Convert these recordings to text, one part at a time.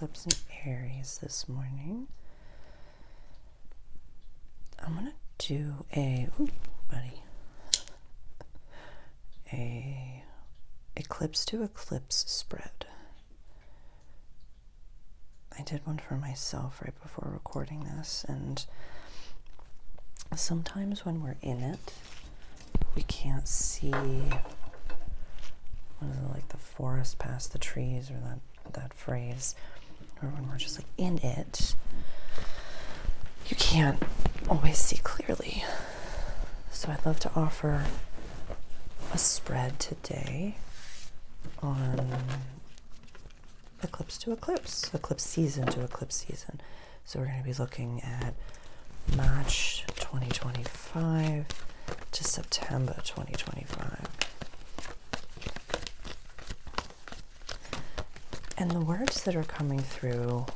Eclipse in Aries this morning. I'm going to do a eclipse to eclipse spread. I did one for myself right before recording this, and sometimes when we're in it, we can't see, what is it, like the forest past the trees, or that phrase, or when we're just like in it, you can't always see clearly. So I'd love to offer a spread today on eclipse to eclipse season to eclipse season. So we're going to be looking at March 2025 to September 2025. And the words that are coming through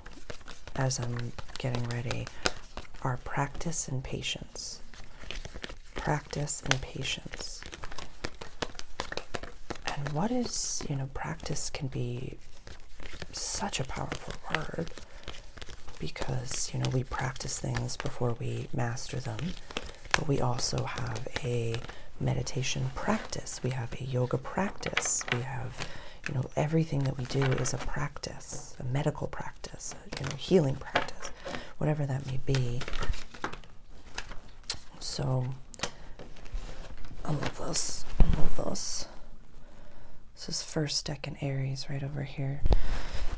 as I'm getting ready are practice and patience. Practice and patience. And what is, practice can be such a powerful word because, we practice things before we master them, but we also have a meditation practice. We have a yoga practice. We have, everything that we do is a practice, a medical practice, healing practice, whatever that may be. So I love this. This is first decan Aries right over here.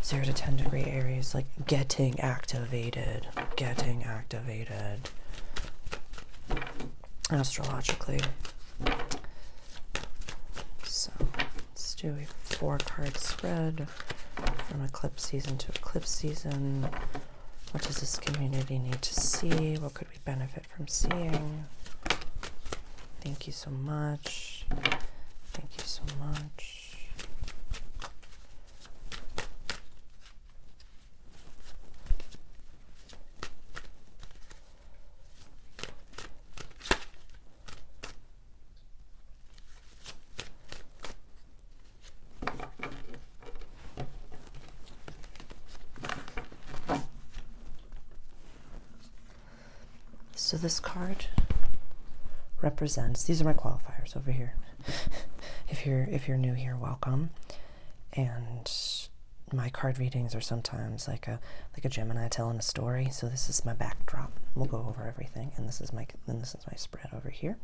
0 to 10 degree Aries, like getting activated astrologically. So let's do a 4-card spread from eclipse season to eclipse season. What does this community need to see? What could we benefit from seeing? Thank you so much. Thank you so much. So this card represents, these are my qualifiers over here. If you're new here, welcome. And my card readings are sometimes like a Gemini telling a story. So this is my backdrop. We'll go over everything, and this is my spread over here.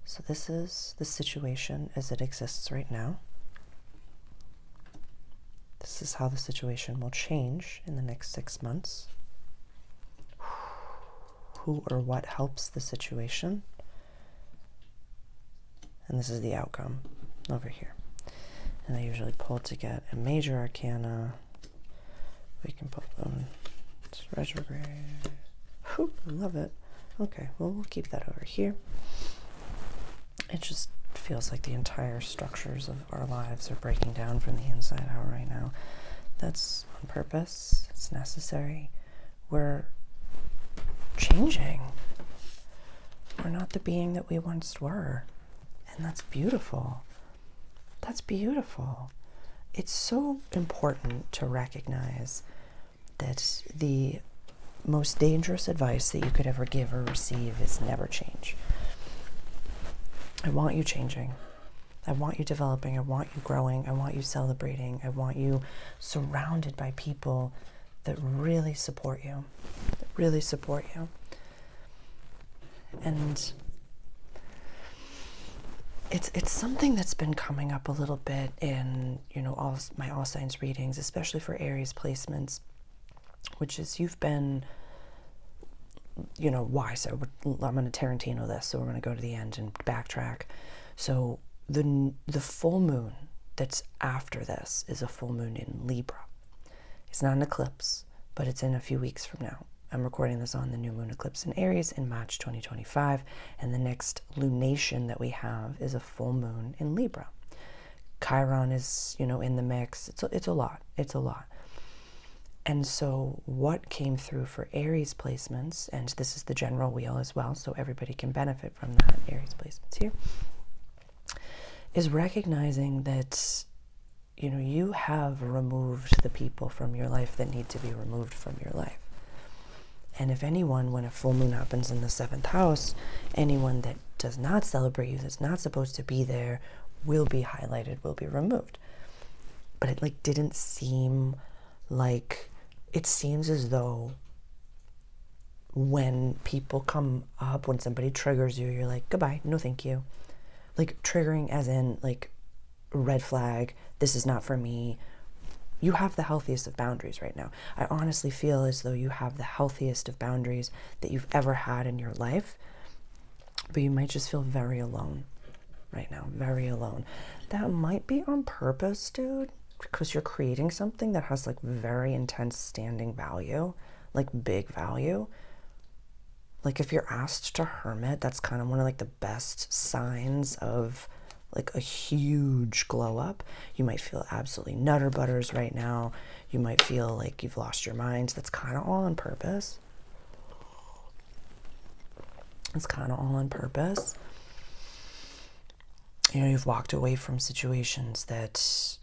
So this is the situation as it exists right now. This is how the situation will change in the next 6 months. Who or what helps the situation. And this is the outcome over here. And I usually pull to get a major arcana. We can pull them. It's retrograde. Whew, I love it. Okay, well, we'll keep that over here. It just feels like the entire structures of our lives are breaking down from the inside out right now. That's on purpose. It's necessary. We're changing. We're not the being that we once were. And that's beautiful. That's beautiful. It's so important to recognize that the most dangerous advice that you could ever give or receive is never change. I want you changing. I want you developing. I want you growing. I want you celebrating. I want you surrounded by people that really support you. And it's something that's been coming up a little bit in, all my all signs readings, especially for Aries placements, which is you've been, why? So I'm going to Tarantino this, so we're going to go to the end and backtrack. So the full moon that's after this is a full moon in Libra. It's not an eclipse, but it's in a few weeks from now. I'm recording this on the new moon eclipse in Aries in March 2025, and the next lunation that we have is a full moon in Libra. Chiron is, in the mix. It's a lot. And so what came through for Aries placements, and this is the general wheel as well, so everybody can benefit from that, Aries placements here, is recognizing that, you know, you have removed the people from your life that need to be removed from your life. And if anyone, when a full moon happens in the 7th house, anyone that does not celebrate you, that's not supposed to be there, will be highlighted, will be removed. But it like didn't seem like, it seems as though when people come up, when somebody triggers you, you're like, goodbye, no thank you. Like triggering as in like red flag, this is not for me. You have the healthiest of boundaries right now. I honestly feel as though you have the healthiest of boundaries that you've ever had in your life, but you might just feel very alone right now, very alone. That might be on purpose, dude, because you're creating something that has like very intense standing value, like big value. Like if you're asked to hermit, that's kind of one of like the best signs of like a huge glow up. You might feel absolutely nutter butters right now. You might feel like you've lost your mind. That's kind of all on purpose. It's kind of all on purpose. You know, you've walked away from situations that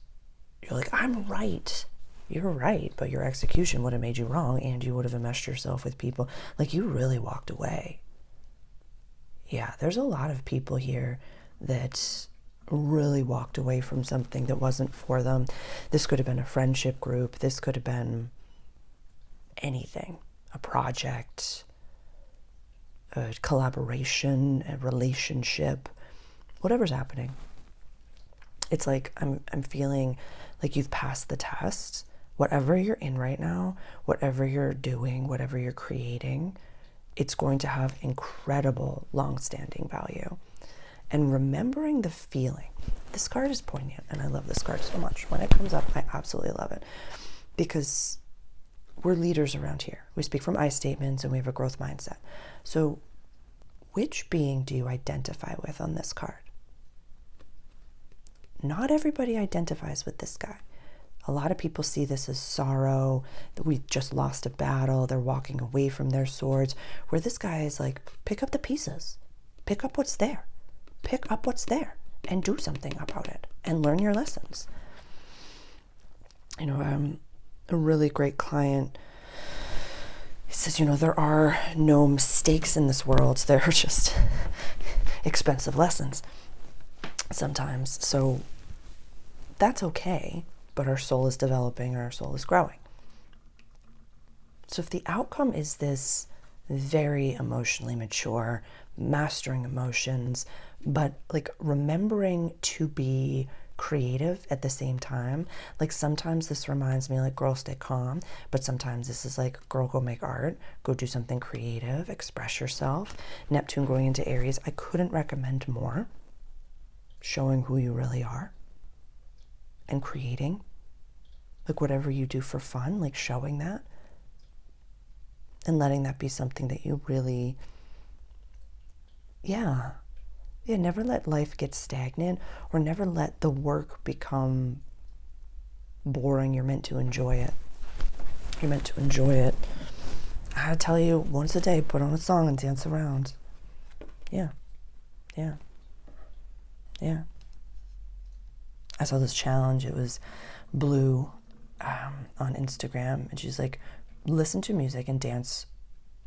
you're like, I'm right. You're right, but your execution would have made you wrong, and you would have enmeshed yourself with people. Like, you really walked away. Yeah, there's a lot of people here that really walked away from something that wasn't for them. This could have been a friendship group. This could have been anything. A project, a collaboration, a relationship, whatever's happening. It's like I'm feeling like you've passed the test. Whatever you're in right now, whatever you're doing, whatever you're creating, it's going to have incredible long-standing value. And remembering the feeling, this card is poignant, and I love this card so much. When it comes up, I absolutely love it, because we're leaders around here. We speak from I statements, and we have a growth mindset. So which being do you identify with on this card? Not everybody identifies with this guy. A lot of people see this as sorrow, that we just lost a battle, they're walking away from their swords, where this guy is like, pick up the pieces, pick up what's there, pick up what's there, and do something about it, and learn your lessons. You know, a really great client, he says, you know, there are no mistakes in this world, there are just expensive lessons sometimes. So that's okay. But our soul is developing and our soul is growing. So if the outcome is this very emotionally mature, mastering emotions, but like remembering to be creative at the same time, like sometimes this reminds me like, girl, stay calm, but sometimes this is like, girl, go make art, go do something creative, express yourself. Neptune going into Aries, I couldn't recommend more. Showing who you really are and creating. Like whatever you do for fun, like showing that and letting that be something that you really, never let life get stagnant, or never let the work become boring. You're meant to enjoy it. You're meant to enjoy it. I tell you, once a day, put on a song and dance around. Yeah. I saw this challenge. It was Blue on Instagram, and she's like, listen to music and dance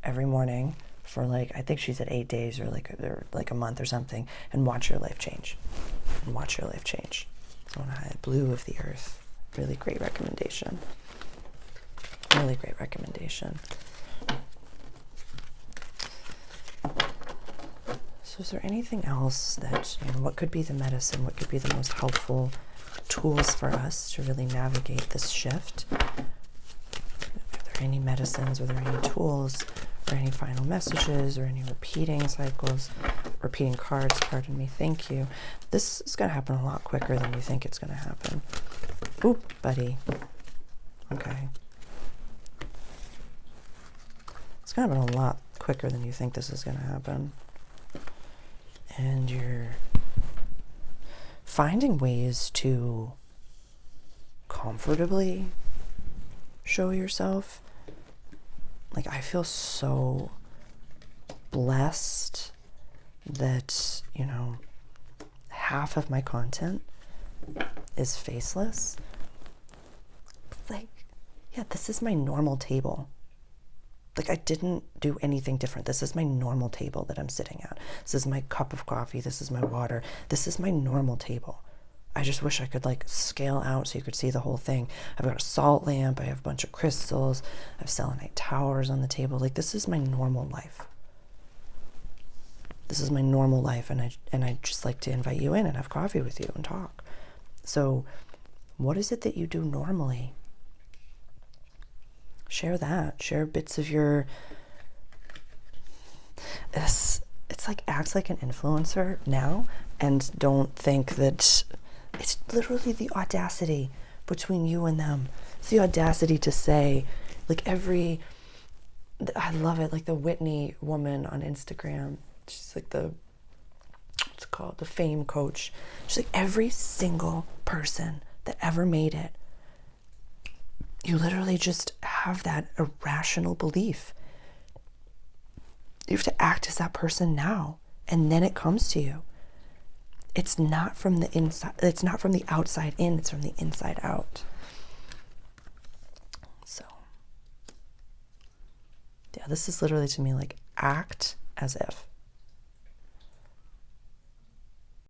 every morning for like, I think she said 8 days or like a month or something, and watch your life change. So when I had Blue of the Earth, really great recommendation. So is there anything else that, you know, what could be the medicine, what could be the most helpful tools for us to really navigate this shift? Are there any medicines, are there any tools, or any final messages, or any repeating cycles, repeating cards, pardon me, thank you. This is going to happen a lot quicker than you think it's going to happen. Oop, buddy. Okay. It's going to happen a lot quicker than you think this is going to happen. And you're finding ways to comfortably show yourself. Like, I feel so blessed that, you know, half of my content is faceless. Like, yeah, this is my normal table. Like, I didn't do anything different. This is my normal table that I'm sitting at. This is my cup of coffee. This is my water. This is my normal table. I just wish I could like scale out so you could see the whole thing. I've got a salt lamp. I have a bunch of crystals. I have selenite towers on the table. Like, this is my normal life. This is my normal life, and I just like to invite you in and have coffee with you and talk. So what is it that you do normally? Share that. Share bits of your... It's like, act like an influencer now, and don't think that... It's literally the audacity between you and them. It's the audacity to say, like, I love it, like the Whitney woman on Instagram. She's like what's it called? The fame coach. She's like, every single person that ever made it, you literally just have that irrational belief. You have to act as that person now, and then it comes to you. It's not from the inside, it's not from the outside in, it's from the inside out. So, yeah, this is literally to me like, act as if.